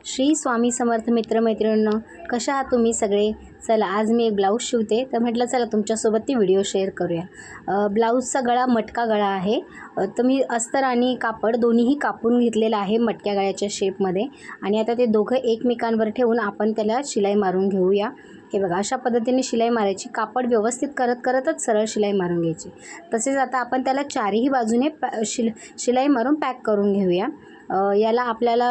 श्री स्वामी समर्थ मित्रमैत्रिणींनो, कशा आहात तुम्ही सगळे? चला आज मी एक ब्लाऊज शिवते, तर म्हटलं चला तुमच्यासोबत ती व्हिडिओ शेअर करूया। ब्लाऊजचा गळा मटका गळा आहे। तर मी अस्तर आणि कापड दोन्हीही कापून घेतलेलं आहे मटक्या गळ्याच्या शेपमध्ये। आणि आता ते दोघं एकमेकांवर ठेवून आपण त्याला शिलाई मारून घेऊया। हे बघा, अशा पद्धतीने शिलाई मारायची। कापड व्यवस्थित करतच सरळ शिलाई मारून घ्यायची। तसेच आता आपण त्याला चारही बाजूने शिलाई मारून पॅक करून घेऊया। याला आपल्याला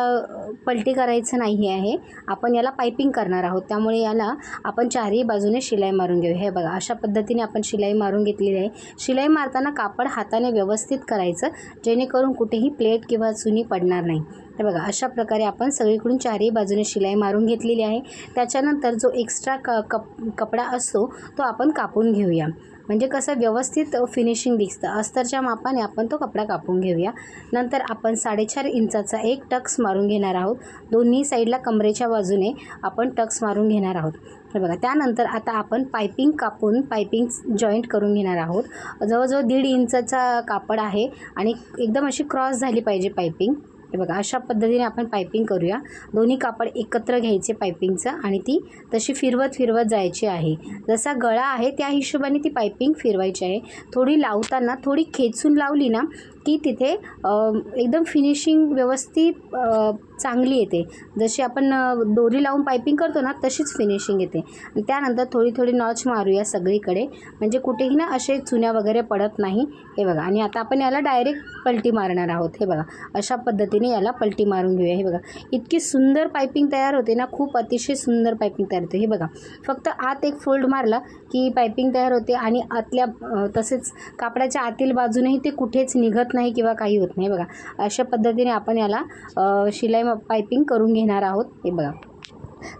पलटी करायचं नाही आहे, आपण याला पाइपिंग करणार आहोत, त्यामुळे याला आपण चारही बाजूने शिलाई मारून घेऊ। हे बघा, अशा पद्धतीने आपण शिलाई मारून घेतलेली आहे। शिलाई मारताना कापड हाताने व्यवस्थित करायचं, जेणेकरून कुठेही प्लेट किंवा चुनी पडणार नाही। हे बघा, अशा प्रकारे आपण सगळीकडून चारही बाजूने शिलाई मारून घेतलेली आहे। त्याच्यानंतर जो एक्स्ट्रा कपडा असतो तो आपण कापून घेऊया, म्हणजे कसं व्यवस्थित फिनिशिंग दिसतं। अस्तरच्या मापाने आपण तो कपडा कापून घेऊया। नंतर आपण 4.5 इंचाचा एक टक्स मारून घेणार आहोत। दोन्ही साईडला कमरेच्या बाजूने आपण टक्स मारून घेणार आहोत। हे बघा, त्यानंतर आता आपण पाइपिंग कापून पाइपिंग जॉईंट करून घेणार आहोत। जवळजवळ 1.5 इंचाचा कापड आहे आणि एकदम अशी क्रॉस झाली पाहिजे पाइपिंग। हे बघा, अशा पद्धतीने आपण पाइपिंग करूया। दोन्ही कापड एकत्र घ्यायचे पाइपिंगचं आणि ती तशी फिरवत जायची आहे। जसा गळा आहे त्या हिशोबाने ती पाइपिंग फिरवायची आहे। थोडी लावताना थोडी खेचून लावली ना की तिथे एकदम फिनिशिंग व्यवस्थित चांगली येते। जशी आपण दोरी लावून पाइपिंग करतो ना तशीच फिनिशिंग येते। आणि त्यानंतर थोडी नॉच मारूया सगळीकडे, म्हणजे कुठेही ना असे चुन्या वगैरे पडत नाही। हे बघा, आणि आता आपण याला डायरेक्ट पलटी मारणार आहोत। हे बघा, अशा पद्धतीने याला पलटी मारून घेऊया। हे बघा, इतकी सुंदर पाइपिंग तयार होते ना, खूप अतिशय सुंदर पाइपिंग तयार होते। हे बघा, फक्त आत एक फोल्ड मारला की पाइपिंग तयार होते आणि आतल्या तसेच कापडाच्या आतील बाजूनेही ते कुठेच निघत नाही किंवा काही होत नाही। बघा, अशा पद्धतीने आपण याला शिलाई पाइपिंग करून घेणार आहोत। हे बघा,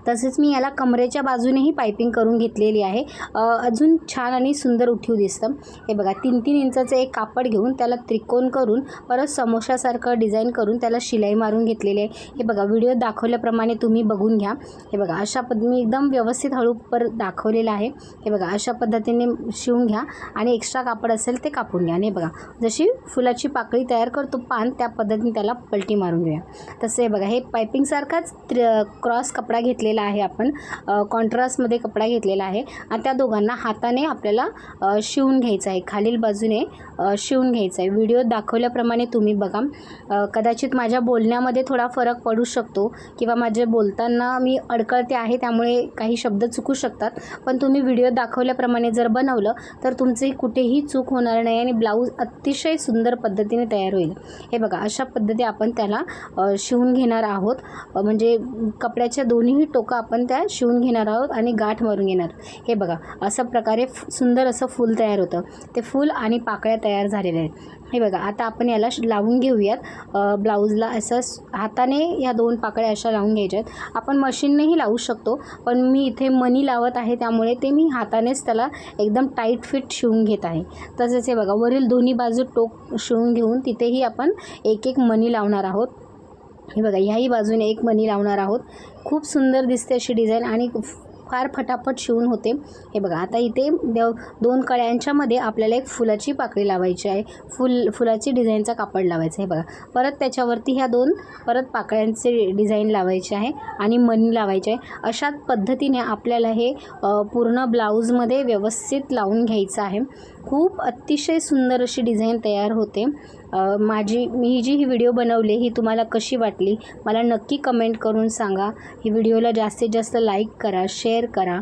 तसेच मी याला कमरेच्या बाजूनेही पाइपिंग करून घेतलेली आहे, अजून छान आणि सुंदर उठीव दिसतं। हे बघा, 3-3 इंचाचं एक कापड घेऊन त्याला त्रिकोण करून परत समोशासारखं डिझाईन करून त्याला शिलाई मारून घेतलेली आहे। हे बघा, व्हिडिओ दाखवल्याप्रमाणे तुम्ही बघून घ्या। हे बघा, अशा पद्धतीने एकदम व्यवस्थित हळू पर दाखवलेलं आहे। हे बघा, अशा पद्धतीने शिवून घ्या आणि एक्स्ट्रा कापड असेल ते कापून घ्या। आणि बघा, जशी फुलाची पाकळी तयार करतो पान, त्या पद्धतीने त्याला पलटी मारून घेऊया। तसे हे बघा, हे पाइपिंगसारखाच क्रॉस कपडा घेतलेला आहे, आपण कॉन्ट्रास्टमध्ये कपडा घेतलेला आहे आणि त्या दोघांना हाताने आपल्याला शिवून घ्यायचं आहे, खालील बाजूने शिवून घ्यायचं आहे। व्हिडिओ दाखवल्याप्रमाणे तुम्ही बघा। कदाचित माझ्या बोलण्यामध्ये थोडा फरक पडू शकतो किंवा माझे बोलताना मी अडकळते आहे, त्यामुळे काही शब्द चुकू शकतात, पण तुम्ही व्हिडिओ दाखवल्याप्रमाणे जर बनवलं तर तुमची कुठेही चूक होणार नाही आणि ब्लाऊज अतिशय सुंदर पद्धतीने तयार होईल। हे बघा, अशा पद्धती आपण त्याला शिवून घेणार आहोत, म्हणजे कपड्याच्या दोन्ही टोकं आपण त्या शिवून घेणार आहोत आणि गाठ मारून घेणार। हे बघा, अशा प्रकारे सुंदर असं फूल तयार होतं। ते फूल आणि पाकळ्या तयार झालेल्या आहेत। हे बघा, आता आपण याला लावून घेऊयात। ब्लाऊजला असं हाताने या 2 पाकळ्या अशा लावून घ्यायच्या आहेत। आपण मशीननेही लावू शकतो, पण मी इथे मणी लावत आहे, त्यामुळे ते मी हातानेच त्याला एकदम टाईट फिट शिवून घेत आहे। तसेच हे बघा, वरील दोन्ही बाजू टोक शिवून घेऊन तिथेही आपण एक मणी लावणार आहोत। हे बघा, ह्याही बाजूने एक मणी लावणार आहोत। खूप सुंदर दिसते अशी डिझाईन आणि फार फटाफट शिवून होते। हे बघा, आता इथे 2 कळ्यांच्या मध्ये आपल्याला एक फुलाची पाकळी लावायची आहे, फुलाची डिझाईनचा कापड लावायचा आहे। बघा, परत त्याच्यावरती ह्या 2 परत पाकळ्यांचे डिझाईन लावायचे आहे आणि मणी लावायचे आहे। अशा पद्धतीने आपल्याला हे पूर्ण ब्लाऊजमध्ये व्यवस्थित लावून घ्यायचं आहे। खूप अतिशय सुंदर अशी डिझाईन तयार होते। मी जी ही व्हिडिओ बनवली ही तुम्हाला कशी वाटली मला नक्की कमेंट करून सांगा। ही व्हिडिओला जास्तीत जास्त लाईक करा, शेअर करा,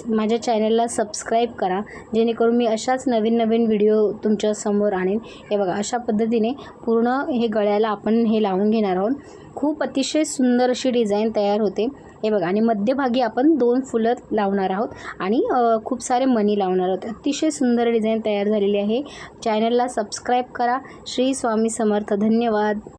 माझ्या चॅनलला सबस्क्राईब करा, जेणेकरून मी अशाच नवीन व्हिडिओ तुमच्यासमोर आणेन। हे बघा, अशा पद्धतीने पूर्ण हे गळ्याला आपण हे लावून घेणार आहोत। खूप अतिशय सुंदर अशी डिझाईन तयार होते। हे बघा, आणि मध्यभागी आपण 2 फुलं लावणार आहोत आणि खूप सारे मणी लावणार आहोत। अतिशय सुंदर डिझाईन तयार झालेली आहे। चॅनलला सबस्क्राईब करा। श्री स्वामी समर्थ। धन्यवाद।